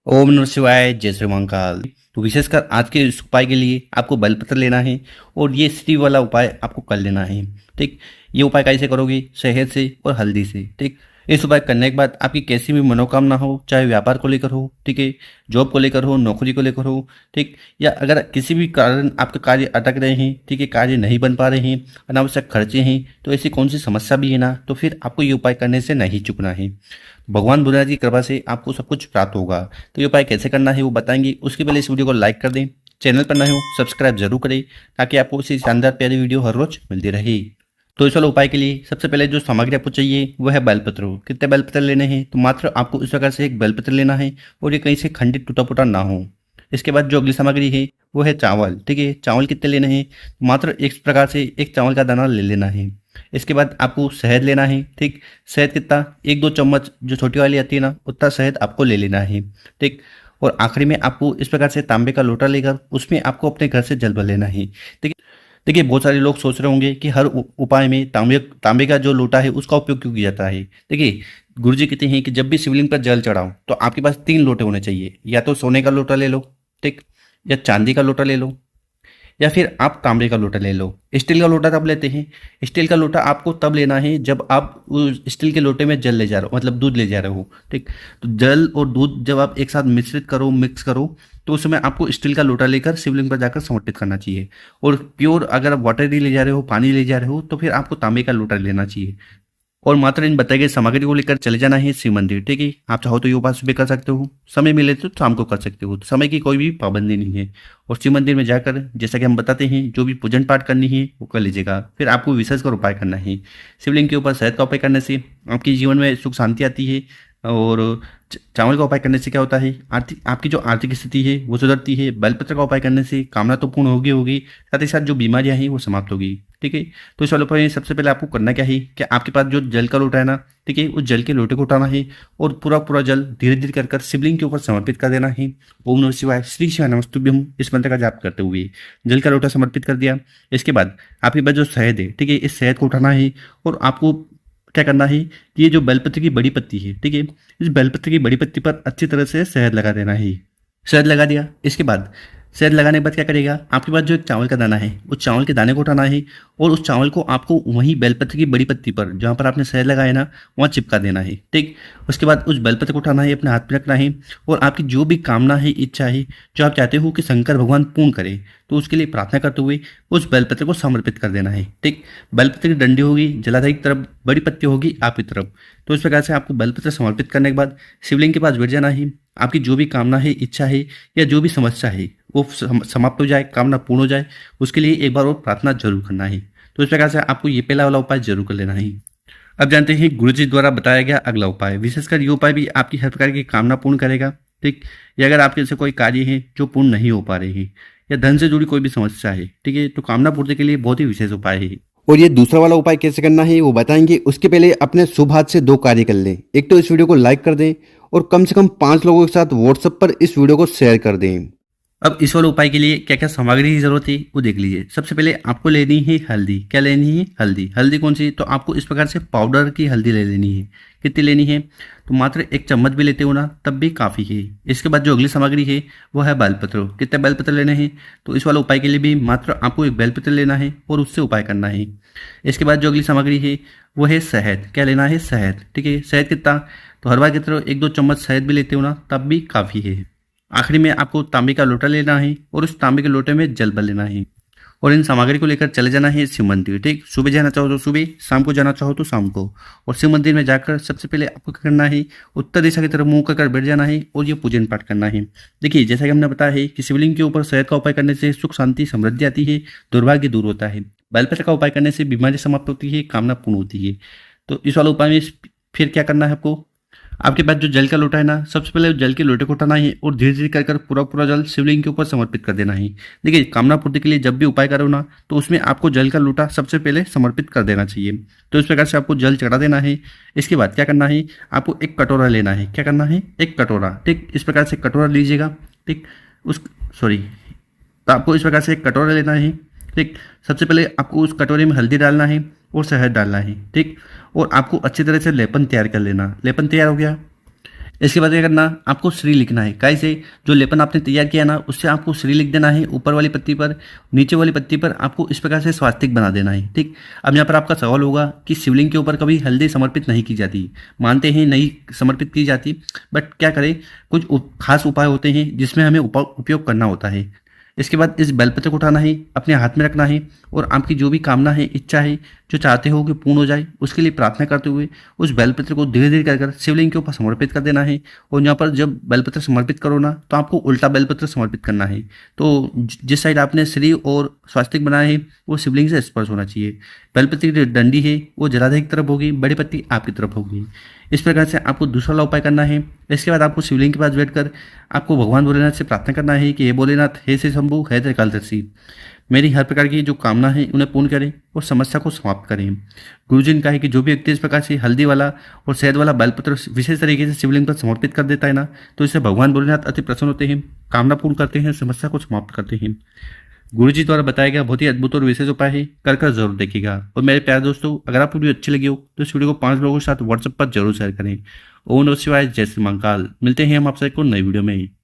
ओम नमः शिवाय, जय श्री महाकाल। तो विशेषकर आज के इस उपाय के लिए आपको बेलपत्र लेना है और ये स्त्री वाला उपाय आपको कर लेना है। ठीक, ये उपाय कैसे करोगे? शहद से और हल्दी से। ठीक, इस उपाय करने के बाद आपकी कैसी भी मनोकामना हो, चाहे व्यापार को लेकर हो, ठीक है, जॉब को लेकर हो, नौकरी को लेकर हो, ठीक, या अगर किसी भी कारण आपके कार्य अटक रहे हैं, ठीक है, कार्य नहीं बन पा रहे हैं, अनावश्यक खर्चे हैं, तो ऐसी कौन सी समस्या भी है ना, तो फिर आपको ये उपाय करने से नहीं चूकना है। भगवान बुद्ध की कृपा से आपको सब कुछ प्राप्त होगा। तो ये उपाय कैसे करना है वो बताएंगे। उसके पहले इस वीडियो को लाइक कर दें, चैनल पर नए हो सब्सक्राइब जरूर करें, ताकि आपको इसी शानदार प्यारी वीडियो हर रोज मिलती रहे। तो इस वाले उपाय के लिए सबसे पहले जो सामग्री आपको चाहिए वो है बेलपत्र। कितने बेलपत्र लेने हैं? तो मात्र आपको इस प्रकार से एक बेलपत्र लेना है और ये कहीं से खंडित टूटा फूटा ना हो। इसके बाद जो अगली सामग्री है वो है चावल। ठीक है, चावल कितने लेने हैं? मात्र इस प्रकार से एक चावल का दाना ले लेना है। इसके बाद आपको शहद लेना है। ठीक, शहद कितना? 1-2 चम्मच जो छोटी वाली आती है ना, उतना शहद आपको ले लेना है। ठीक, और आखिरी में आपको इस प्रकार से तांबे का लोटा लेकर उसमें आपको अपने घर से जल भर लेना है। ठीक, देखिए बहुत सारे लोग सोच रहे होंगे कि हर उपाय में तांबे तांबे का जो लोटा है उसका उपयोग क्यों किया जाता है। देखिए, गुरु जी कहते हैं कि जब भी शिवलिंग पर जल चढ़ाओ तो आपके पास 3 लोटे होने चाहिए। या तो सोने का लोटा ले लो, ठीक, या चांदी का लोटा ले लो, या फिर आप तांबे का लोटा ले लो। स्टील का लोटा तब लेते हैं, स्टील का लोटा आपको तब लेना है जब आप उस स्टील के लोटे में जल ले जा रहे हो, मतलब दूध ले जा रहे हो। ठीक, तो जल और दूध जब आप एक साथ मिश्रित करो, मिक्स करो, तो उस समय आपको स्टील का लोटा लेकर शिवलिंग पर जाकर समर्पित करना चाहिए। और प्योर अगर आप वाटर नहीं ले जा रहे हो, पानी ले जा रहे हो, तो फिर आपको तांबे का लोटा लेना चाहिए। और मात्र इन बताए गए सामग्री को लेकर चले जाना है शिव मंदिर। ठीक है, आप चाहो तो ये उपाय सुबह कर सकते हो, समय मिले तो शाम को कर सकते हो, तो समय की कोई भी पाबंदी नहीं है। और शिव मंदिर में जाकर जैसा कि हम बताते हैं जो भी पूजन पाठ करनी है वो कर लीजिएगा। फिर आपको विशेष कर उपाय करना है। शिवलिंग के ऊपर शहद का उपाय करने से आपके जीवन में सुख शांति आती है। और चावल का उपाय करने से क्या होता है, आर्थिक आपकी जो आर्थिक स्थिति है वो सुधरती है। बेलपत्र का उपाय करने से कामना तो पूर्ण होगी होगी, साथ ही साथ जो बीमारियां हैं वो समाप्त होगी। ठीक है, तो इस वाले उपाय में सबसे पहले आपको करना क्या है कि आपके पास जो जल का लोटा है ना, ठीक है, उस जल के लोटे को उठाना है और पूरा पूरा जल धीरे धीरे कर शिवलिंग के ऊपर समर्पित कर देना है। ओम नमः शिवाय, श्री शिवाय नमस्तुभ्यम, इस मंत्र का जाप करते हुए जल का लोटा समर्पित कर दिया। इसके बाद आपके पास जो शहद है, ठीक है, इस शहद को उठाना है और आपको क्या करना है कि ये जो बेलपत्र की बड़ी पत्ती है, ठीक है, इस बेलपत्र की बड़ी पत्ती पर अच्छी तरह से शहद लगा देना है। शहद लगा दिया, इसके बाद शहद लगाने के बाद क्या करेगा, आपके पास जो एक चावल का दाना है उस चावल के दाने को उठाना है और उस चावल को आपको वहीं बेलपत्र की बड़ी पत्ती पर जहाँ पर आपने शहद लगाया ना वहाँ चिपका देना है। ठीक, उसके बाद उस बेलपत्र को उठाना है, अपने हाथ में रखना है और आपकी जो भी कामना है, इच्छा है, जो आप चाहते हो कि शंकर भगवान पूर्ण करे, तो उसके लिए प्रार्थना करते हुए उस बेलपत्र को समर्पित कर देना है। ठीक, बेलपत्र की डंडी होगी जलाधारी की तरफ, बड़ी पत्ती होगी आपकी तरफ। तो इस प्रकार से आपको बेलपत्र समर्पित करने के बाद शिवलिंग के पास बैठ जाना है। आपकी जो भी कामना है, इच्छा है, या जो भी समस्या है वो समाप्त हो जाए, कामना पूर्ण हो जाए, उसके लिए एक बार और प्रार्थना जरूर करना है। तो इस प्रकार से आपको ये पहला वाला उपाय जरूर कर लेना है। अब जानते हैं गुरु जी द्वारा बताया गया अगला उपाय। विशेषकर ये उपाय भी आपकी हर प्रकार की कामना पूर्ण करेगा। ठीक, या अगर आपके से कोई कार्य है जो पूर्ण नहीं हो पा रहे हैं या धन से जुड़ी कोई भी समस्या है, ठीक है, तो कामना पूर्ति के लिए बहुत ही विशेष उपाय है। और ये दूसरा वाला उपाय कैसे करना है वो बताएंगे। उसके पहले अपने शुभ हाथ से 2 कार्य कर लें। एक तो इस वीडियो को लाइक कर दें और कम से कम 5 लोगों के साथ व्हाट्सएप पर इस वीडियो को शेयर कर दें। अब इस वाले उपाय के लिए क्या क्या सामग्री की जरूरत है वो देख लीजिए। सबसे पहले आपको लेनी है हल्दी। क्या लेनी है? हल्दी। हल्दी कौन सी? तो आपको इस प्रकार से पाउडर की हल्दी ले लेनी है। कितनी लेनी है? तो मात्र 1 चम्मच भी लेते हो ना तब भी काफ़ी है। इसके बाद जो अगली सामग्री है वो है बेलपत्र। कितने बेलपत्र लेने हैं? तो इस वाले उपाय के लिए भी मात्र आपको एक बेलपत्र लेना है और उससे उपाय करना है। इसके बाद जो अगली सामग्री है वो है शहद। क्या लेना है? शहद। ठीक है, शहद कितना? तो हर बार की तरह 1-2 चम्मच शहद भी लेते हो ना तब भी काफ़ी है। आखिरी में आपको तांबे का लोटा लेना है और उस तांबे के लोटे में जल भर लेना है और इन सामग्री को लेकर चले जाना है शिव मंदिर। ठीक, सुबह जाना चाहो तो सुबह, शाम को जाना चाहो तो शाम को। और शिव मंदिर में जाकर सबसे पहले आपको क्या करना है, उत्तर दिशा की तरफ मुंह कर बैठ जाना है और ये पूजन पाठ करना है। देखिए जैसा कि हमने बताया है कि शिवलिंग के ऊपर शहद का उपाय करने से सुख शांति समृद्धि आती है, दुर्भाग्य दूर होता है। बेलपत्र का उपाय करने से बीमारी समाप्त होती है, कामना पूर्ण होती है। तो इस वाले उपाय में फिर क्या करना है आपको, आपके पास जो जल का लोटा है ना, सबसे पहले जल के लोटे को उठाना है और धीरे धीरे कर पूरा पूरा जल शिवलिंग के ऊपर समर्पित कर देना है। देखिए कामना पूर्ति के लिए जब भी उपाय करो ना तो उसमें आपको जल का लोटा सबसे पहले समर्पित कर देना चाहिए। तो इस प्रकार से आपको जल चढ़ा देना है। इसके बाद क्या करना है, आपको एक कटोरा लेना है। क्या करना है? एक कटोरा। ठीक, इस प्रकार से कटोरा लीजिएगा। ठीक, उस सॉरी तो आपको इस प्रकार से एक कटोरा लेना है। ठीक, सबसे पहले आपको उस कटोरे में हल्दी डालना है और शहद डालना है। ठीक, और आपको अच्छी तरह से लेपन तैयार कर लेना। लेपन तैयार हो गया, इसके बाद क्या करना, आपको श्री लिखना है। कैसे, जो लेपन आपने तैयार किया ना उससे आपको श्री लिख देना है ऊपर वाली पत्ती पर। नीचे वाली पत्ती पर आपको इस प्रकार से स्वास्तिक बना देना है। ठीक, अब यहाँ पर आपका सवाल होगा कि शिवलिंग के ऊपर कभी हल्दी समर्पित नहीं की जाती। मानते हैं नहीं समर्पित की जाती, बट क्या करें, कुछ खास उपाय होते हैं जिसमें हमें उपयोग करना होता है। इसके बाद इस बेलपत्र को उठाना है, अपने हाथ में रखना है और आपकी जो भी कामना है, इच्छा है, जो चाहते हो कि पूर्ण हो जाए, उसके लिए प्रार्थना करते हुए उस बेलपत्र को धीरे धीरे कर शिवलिंग के ऊपर समर्पित कर देना है। और यहाँ पर जब बेलपत्र समर्पित करो ना तो आपको उल्टा बेलपत्र समर्पित करना है। तो जिस साइड आपने श्री और स्वास्तिक बनाया है वो शिवलिंग से स्पर्श होना चाहिए। बेलपत्र की जो डंडी है वो जलाधारी की तरफ होगी, बड़ी पत्ती आपकी तरफ होगी। इस प्रकार से आपको दूसरा वाला उपाय करना है। इसके बाद आपको शिवलिंग के पास बैठकर आपको भगवान भोलेनाथ से प्रार्थना करना है कि हे भोलेनाथ, हे श्री शंभु, हे त्रिकालदर्शी, मेरी हर प्रकार की जो कामना है उन्हें पूर्ण करें और समस्या को समाप्त करें। गुरुजी ने कहा है कि जो भी व्यक्ति इस प्रकार से हल्दी वाला और शहद वाला बेलपत्र विशेष तरीके से शिवलिंग पर समर्पित कर देता है ना, तो इससे भगवान भोलेनाथ अति प्रसन्न होते हैं, कामना पूर्ण करते हैं, समस्या को समाप्त करते हैं। गुरुजी द्वारा बताया गया बहुत ही अद्भुत और विशेष उपाय है, कर जरूर देखिएगा। और मेरे प्यारे दोस्तों, अगर आपको वीडियो अच्छी लगी हो तो इस वीडियो को 5 लोगों के साथ व्हाट्सएप पर जरूर शेयर करें। ओम नमः शिवाय, जय श्री महाकाल। मिलते हैं हम आपसे एक और नई वीडियो में।